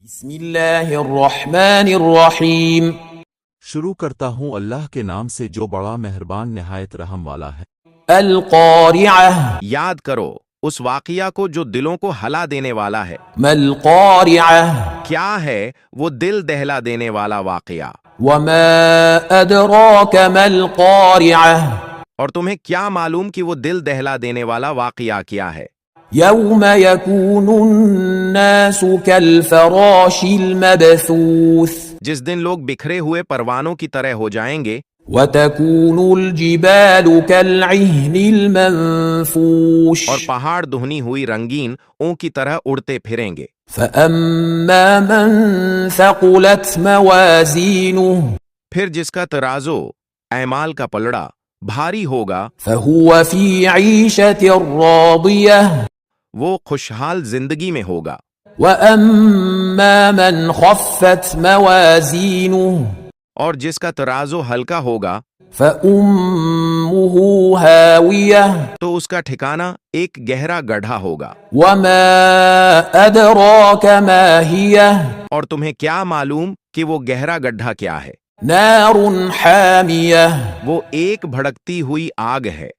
بسم اللہ الرحمن الرحیم۔ شروع کرتا ہوں اللہ کے نام سے جو بڑا مہربان نہایت رحم والا ہے۔ القارعہ، یاد کرو اس واقعہ کو جو دلوں کو ہلا دینے والا ہے۔ ما القارعہ، کیا ہے وہ دل دہلا دینے والا واقعہ؟ وما ادراک ما القارعہ، اور تمہیں کیا معلوم کہ وہ دل دہلا دینے والا واقعہ کیا ہے؟ یوم یکون الناس کالفراش المبثوث، جس دن لوگ بکھرے ہوئے پروانوں کی طرح ہو جائیں گے، وتکون الجبال کالعہن المنفوش، اور پہاڑ دہنی ہوئی رنگین اون کی طرح اڑتے پھریں گے۔ فأما من ثقلت موازینہ، پھر جس کا ترازو اعمال کا پلڑا بھاری ہوگا، فهو فی عیشۃ راضیہ، وہ خوشحال زندگی میں ہوگا۔ وَأَمَّا مَنْ خَفَّتْ مَوَازِينُهُ، اور جس کا ترازو ہلکا ہوگا فَأُمُّهُ هَاوِيَةٌ، تو اس کا ٹھکانہ ایک گہرا گڑھا ہوگا۔ وَمَا أَدْرَاكَ مَا هِيَهْ، اور تمہیں کیا معلوم کہ وہ گہرا گڈھا کیا ہے؟ نَارٌ حَامِيَةٌ، وہ ایک بھڑکتی ہوئی آگ ہے۔